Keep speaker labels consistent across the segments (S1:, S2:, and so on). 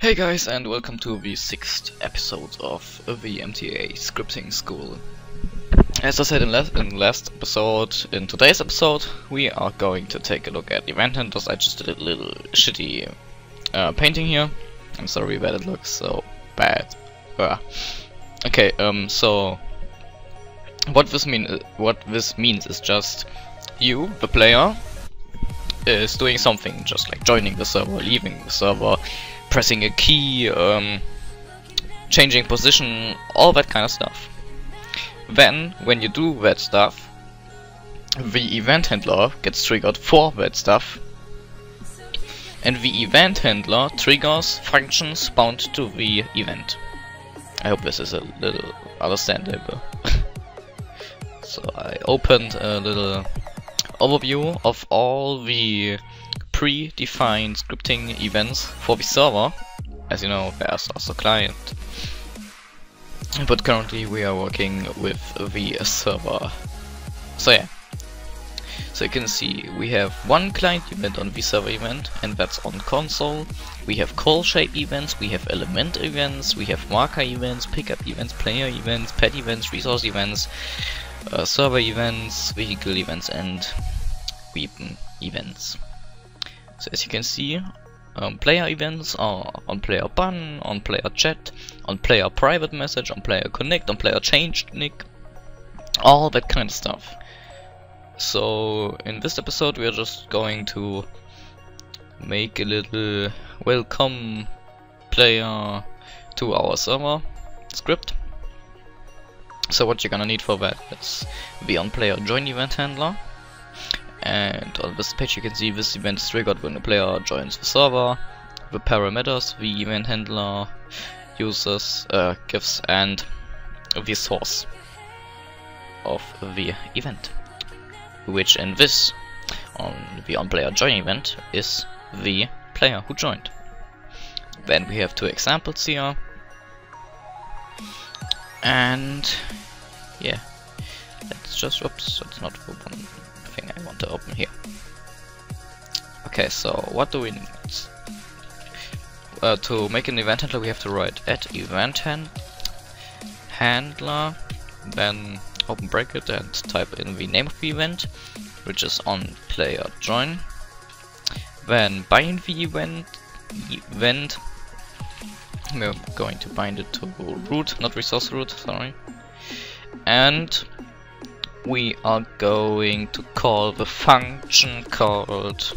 S1: Hey guys, and welcome to the 6th episode of the MTA Scripting School. As I said in last episode, in today's episode we are going to take a look at EventHandlers. I just did a little shitty painting here. I'm sorry that it looks so bad. Okay, so what this means is just you, the player, is doing something, just like joining the server, leaving the server, pressing a key, changing position, all that kind of stuff. Then, when you do that stuff, the event handler gets triggered for that stuff, and the event handler triggers functions bound to the event. I hope this is a little understandable. So I opened a little overview of all the predefined scripting events for the server. As you know, there's also client, but currently we are working with the server. So yeah, so you can see we have one client event on the server event, and that's on console. We have call shape events, we have element events, we have marker events, pickup events, player events, pet events, resource events, server events, vehicle events, and weapon events. So as you can see, player events are on player ban, on player chat, on player private message, on player connect, on player changed nick, all that kind of stuff. So in this episode we are just going to make a little welcome player to our server script. So what you're gonna need for that is the on-player join event handler. And on this page you can see this event is triggered when the player joins the server, the parameters the event handler uses, gives, and the source of the event, which in this, on the on-player join event, is the player who joined. Then we have two examples here, and yeah, let's just, oops, that's not the one thing I want to open here. Okay, so what do we need? To make an event handler we have to write @EventHandler, then open bracket and type in the name of the event, which is on player join. Then bind the event. We're going to bind it to root, not resource root, sorry. And we are going to call the function called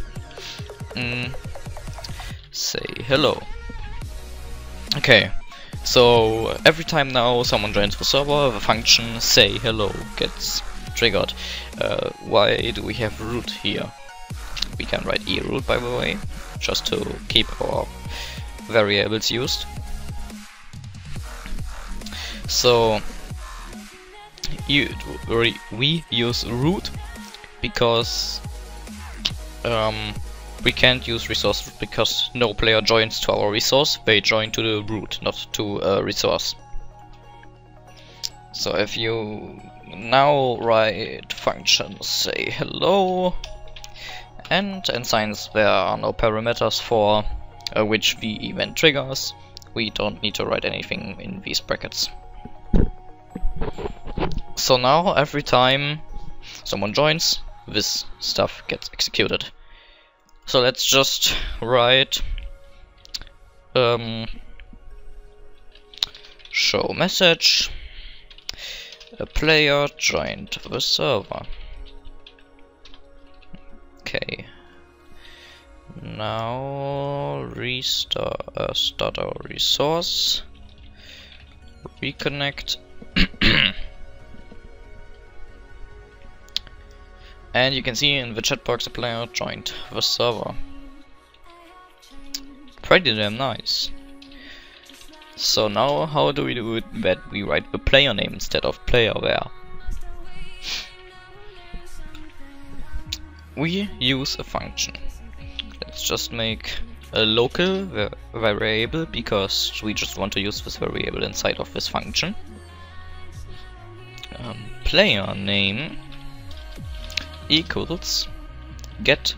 S1: say hello. Okay, so every time now someone joins the server, the function say hello gets triggered. Why do we have root here? We can write eRoot, by the way, just to keep our variables used. So we use root because we can't use resource root because no player joins to our resource, they join to the root, not to a resource. So if you now write function say hello, and since there are no parameters for which the event triggers, we don't need to write anything in these brackets. So now every time someone joins, this stuff gets executed. So let's just write show message, a player joined the server. Okay, now start our resource, reconnect. And you can see in the chat box a player joined the server. Pretty damn nice. So now how do we do it that we write the player name instead of player where? We use a function. Let's just make a local variable because we just want to use this variable inside of this function. Player name equals get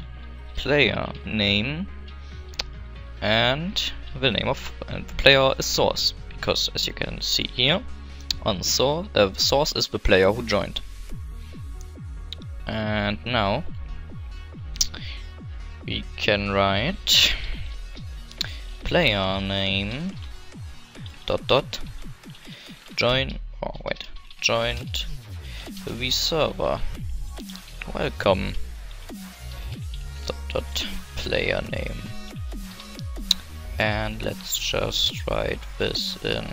S1: player name and the name of the player is source, because as you can see here, on source is the player who joined. And now we can write player name dot joined the server. Welcome dot player name. And let's just write this in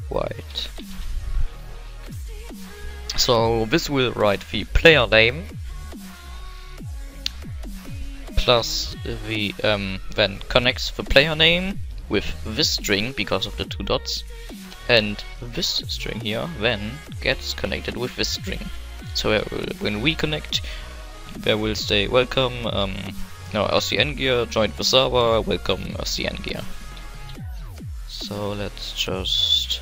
S1: white. So this will write the player name plus the then connects the player name with this string because of the 2 dots, and this string here then gets connected with this string. So when we connect, there will say welcome LCN gear joined the server, welcome LCN gear. So let's just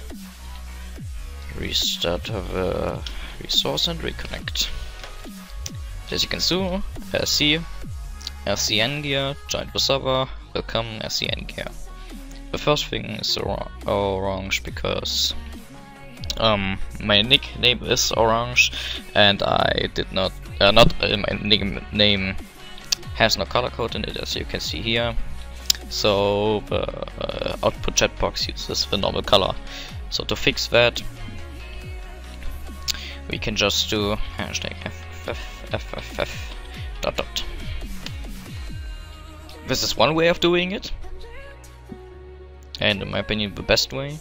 S1: restart the resource and reconnect. As you can see, LCN gear joined the server, welcome LCN gear. The first thing is orange because my nickname is orange, and I did not my name has no color code in it, as you can see here. So the output chat box uses the normal color. So to fix that, we can just do hashtag FFFFF dot. This is one way of doing it, and in my opinion the best way,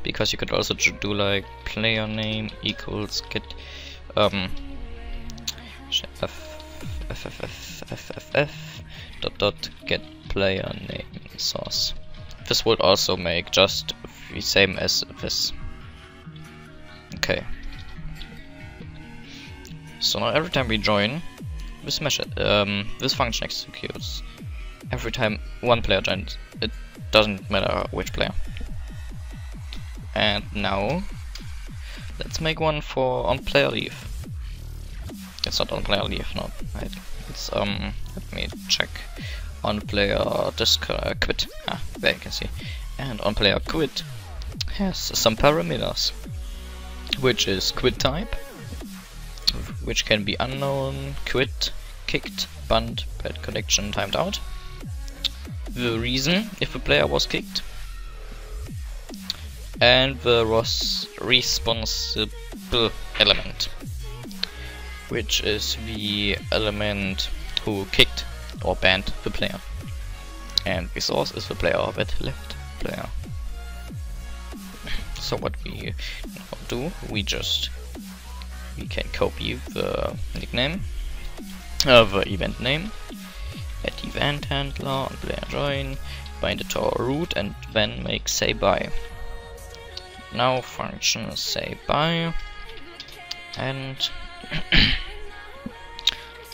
S1: because you could also do like player name equals get dot get player name source. This would also make just the same as this. Okay. So now every time we join, this this function executes. Every time one player joins, it doesn't matter which player. And now let's make one for on player leave. It's not on player leave, no. Right. It's let me check. On player quit. There you can see. And on player quit has some parameters, which is quit type, which can be unknown, quit, kicked, banned, bad connection, timed out. The reason if the player was kicked, and the responsible element, which is the element who kicked or banned the player, and the source is the player that left player. So what we now do, we can copy the nickname, the event name, at EventHandler on player join, bind it to our root, and then make say bye. Now function say bye, and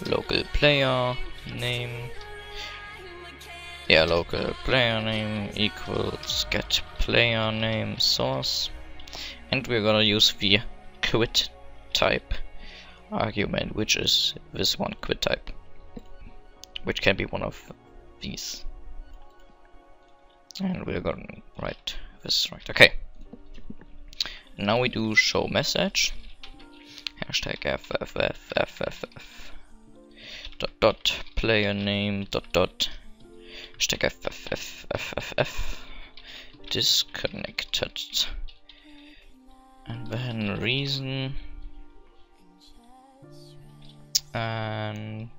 S1: local player name, local player name equals get player name source, and we're gonna use the quit type argument, which is this one, quit type, which can be one of these, and we're gonna write this right. Okay, now we do show message hashtag FFFFFF dot player name dot hashtag FFFFFF disconnected, and then reason and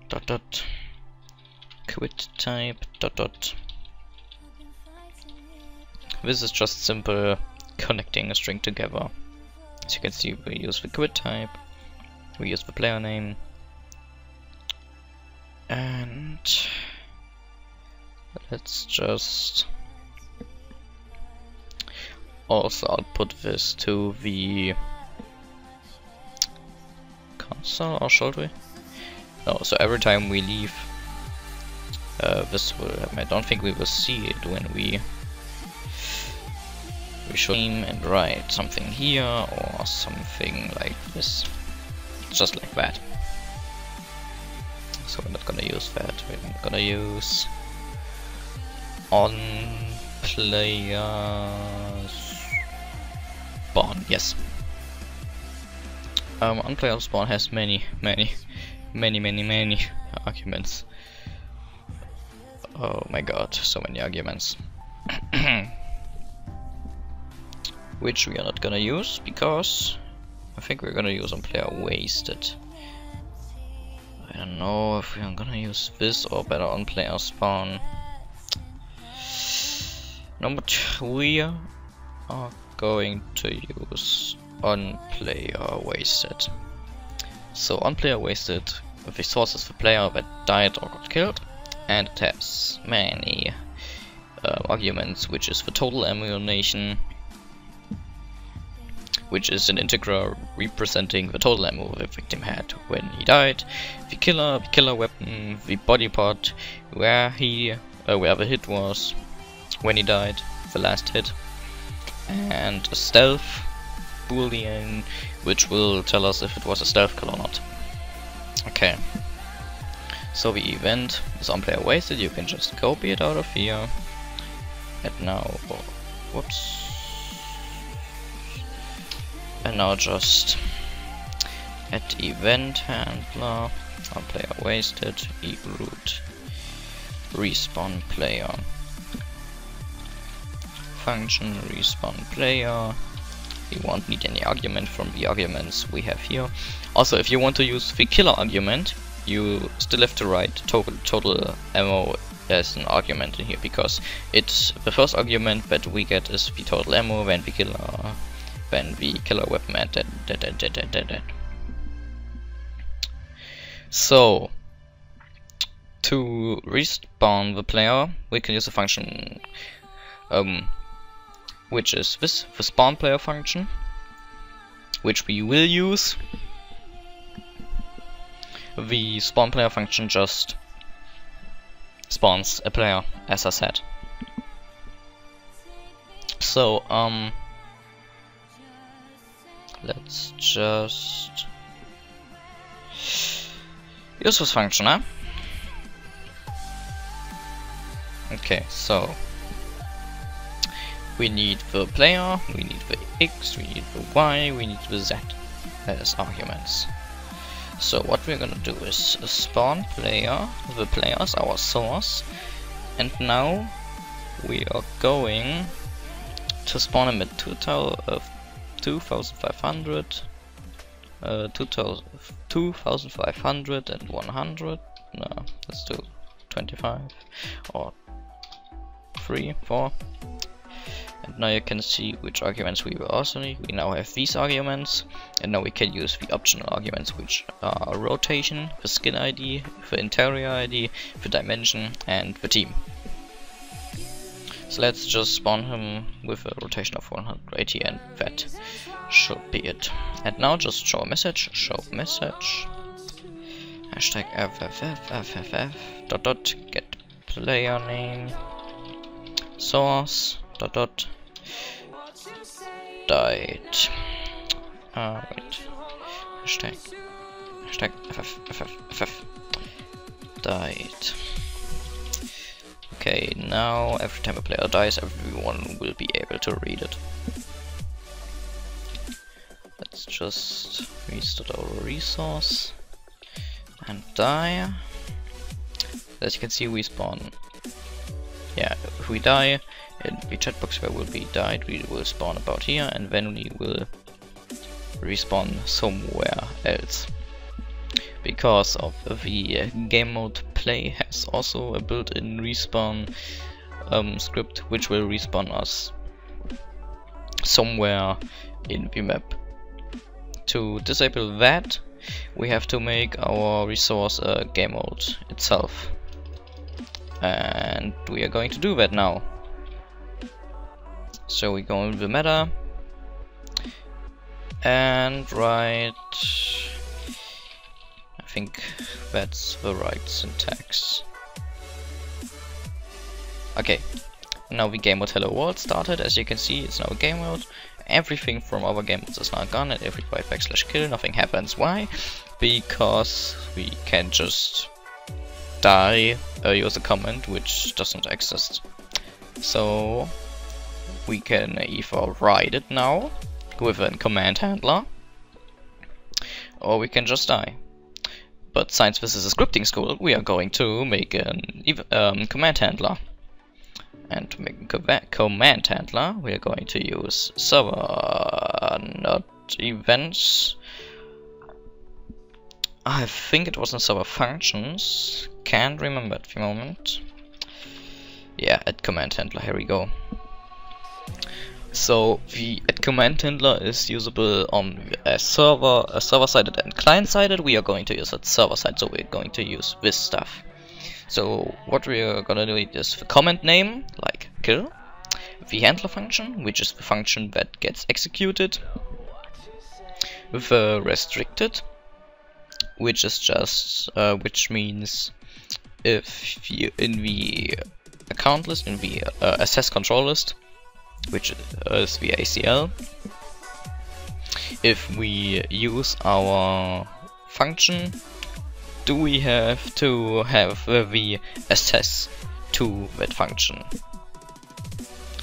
S1: dot quit type dot. This is just simple connecting a string together. As you can see, we use the quit type, we use the player name, and let's just also output this to the console, or should we? No, so every time we leave, this will, I don't think we will see it when we should aim and write something here or something like this, just like that. so we're not gonna use that. We're gonna use on player spawn. Yes. On player spawn has many arguments. Oh my god, so many arguments. Which we are not gonna use because I think we're gonna use on player wasted. I don't know if we're gonna use this or better on player spawn. No, but we are going to use on player wasted. So on player wasted, resources for player that died or got killed, and it has many arguments, which is the total ammunition, which is an integer representing the total ammo the victim had when he died, the killer weapon, the body part, where the hit was when he died, the last hit, and a stealth boolean, which will tell us if it was a stealth kill or not. Okay, so the event is on player wasted. You can just copy it out of here, and now, whoops. And now just at event handler on player wasted root respawn player function respawn player. We won't need any argument from the arguments we have here. Also, if you want to use the killer argument, you still have to write total ammo as an argument in here, because it's the first argument that we get is the total ammo, then the killer weapon, and that. So to respawn the player, we can use a function which is this, the spawn player function, which we will use. The spawn player function just spawns a player, as I said. So let's just use this function, huh? Okay, so we need the player, we need the X, we need the Y, we need the Z as arguments. So what we're gonna do is spawn player, the player is our source, and now we are going to spawn him at 2500, 2500 and 100. No, let's do 25 or 3, 4. And now you can see which arguments we will also need. We now have these arguments, and now we can use the optional arguments, which are rotation, the skin ID, the interior ID, the dimension, and the team. So let's just spawn him with a rotation of 180, and that should be it. And now just show message, hashtag FFF, dot get player name, source, dot died. Wait. Hashtag FFF died. Okay, now every time a player dies, everyone will be able to read it. Let's just restart our resource and die. As you can see, we spawn. Yeah, if we die, in the chat box where will be died, we will spawn about here, and then we will respawn somewhere else. Because of the game mode play has also a built-in respawn script, which will respawn us somewhere in the map. To disable that, we have to make our resource game mode itself. And we are going to do that now. So we go into the meta and write, I think that's the right syntax. Okay, now the game mode hello world started. As you can see, it's now a game mode. Everything from our game modes is now gone, and if we try /kill, nothing happens. Why? Because we can just die use a command which doesn't exist. So we can either write it now with a command handler, or we can just die. But since this is a scripting school, we are going to make an command handler. And to make a command handler, we are going to use server, not events. I think it was in server functions. Can't remember at the moment. Yeah, at command handler. Here we go. So the command handler is usable on a server-sided and client-sided. We are going to use it server-side, so we're going to use this stuff. So what we are gonna do is the command name, like kill, the handler function, which is the function that gets executed, with a restricted, which is just which means if you in the account list, in the access control list, which is the ACL, if we use our function, do we have to have the access to that function?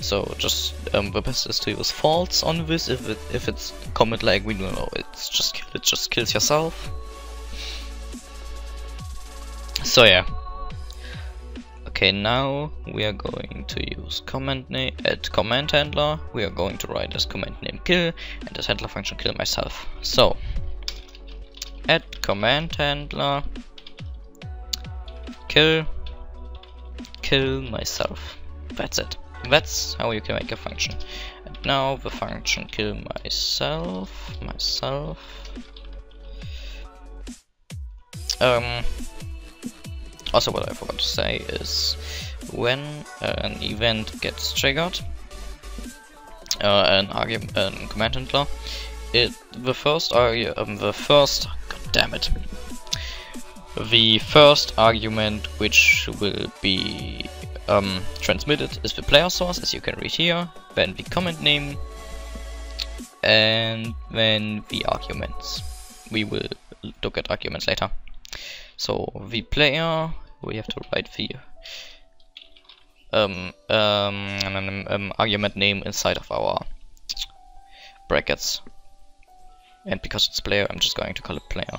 S1: So just the best is to use false on this. If it's comment like we don't know, it just kills yourself. So yeah. Okay, now we are going to use command name at command handler. We are going to write as command name kill and as handler function kill myself. So at command handler kill myself. That's it. That's how you can make a function. And now the function kill myself. Also, what I forgot to say is when an event gets triggered, an command handler, the first argument which will be transmitted is the player source, as you can read here, then the command name, and then the arguments. We will look at arguments later. So the player, we have to write the argument name inside of our brackets. And because it's player, I'm just going to call it player.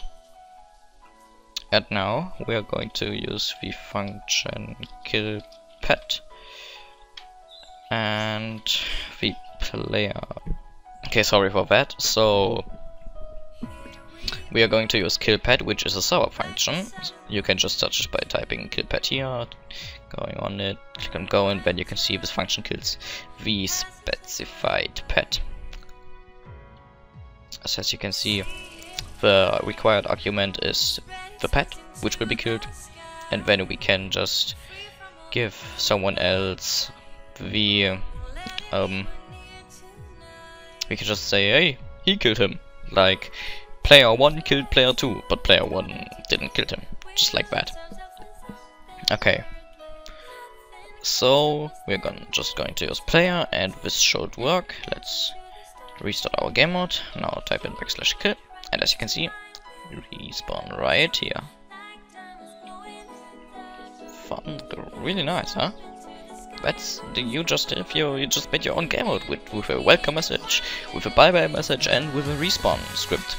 S1: And now we are going to use the function kill pet and the player. Okay, sorry for that. So we are going to use kill pet, which is a server function. You can just search it by typing kill pet here, going on it, click on go, and then you can see this function kills the specified pet. As you can see, the required argument is the pet, which will be killed, and then we can just give someone else the we can just say, hey, he killed him, like player 1 killed player 2, but player 1 didn't kill him, just like that. Okay, so we're just going to use player, and this should work. Let's restart our game mode. Now type in /kill, and as you can see, respawn right here. Fun, really nice, huh? That's you just made your own game mode with a welcome message, with a bye-bye message, and with a respawn script.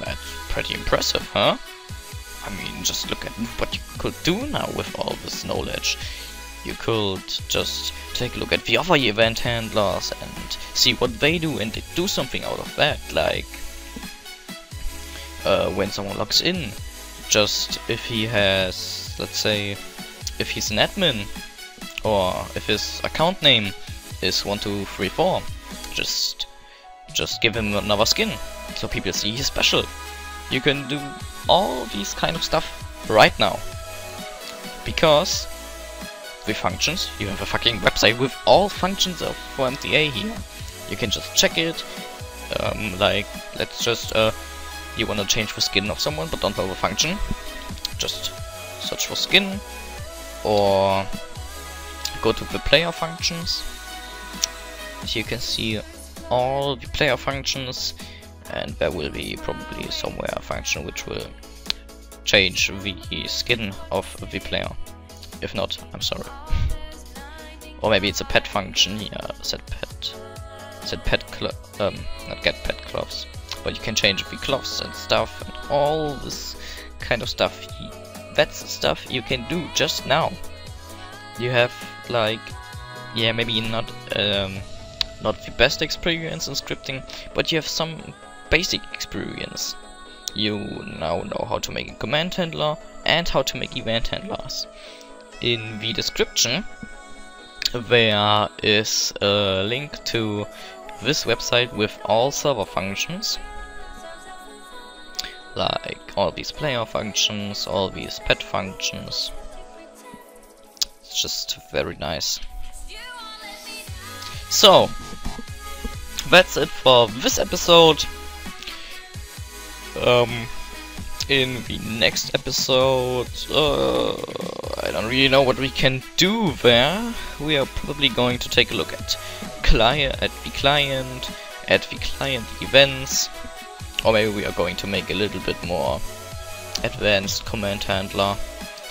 S1: That's pretty impressive, huh? I mean, just look at what you could do now with all this knowledge. You could just take a look at the other event handlers and see what they do and do something out of that, like when someone logs in, just if he has, let's say, if he's an admin, or if his account name is 1234, just give him another skin, so people see he's special. You can do all these kind of stuff right now, because with functions, you have a fucking website with all functions of for MTA here. You can just check it, like, let's just, you wanna change the skin of someone but don't have a function, just search for skin, or go to the player functions. As you can see all the player functions, and there will be probably somewhere a function which will change the skin of the player. If not, I'm sorry. Or maybe it's a pet function here. Set pet not get pet clothes. But you can change the clothes and stuff and all this kind of stuff. That's stuff you can do just now. You have like, yeah, maybe not the best experience in scripting, but you have some basic experience. You now know how to make a command handler and how to make event handlers. In the description there is a link to this website with all server functions, like all these player functions, all these pet functions. It's just very nice. So that's it for this episode. In the next episode, I don't really know what we can do there. We are probably going to take a look at the client events, or maybe we are going to make a little bit more advanced command handler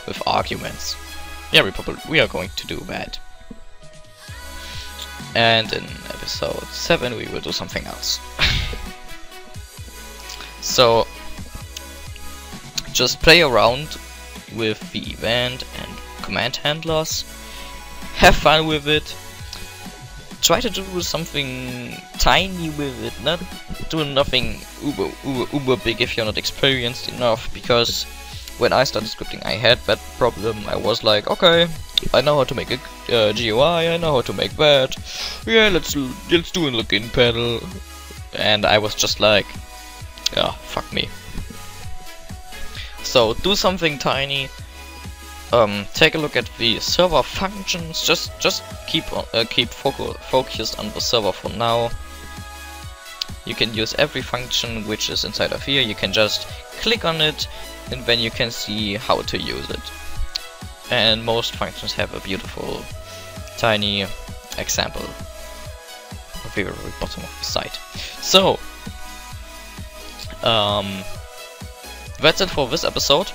S1: with arguments. Yeah, we are going to do that. And in episode 7 we will do something else. So just play around with the event and command handlers, have fun with it, try to do something tiny with it, not do nothing uber big if you're not experienced enough, because when I started scripting I had that problem. I was like, okay, I know how to make a GUI, I know how to make that, yeah, let's do a login panel, and I was just like, yeah, fuck me. So do something tiny. Take a look at the server functions. Just keep focused on the server for now. You can use every function which is inside of here. You can just click on it, and then you can see how to use it. And most functions have a beautiful tiny example at the very bottom of the site. So that's it for this episode,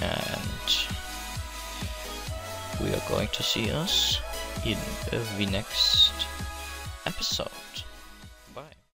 S1: and we are going to see us in the next episode.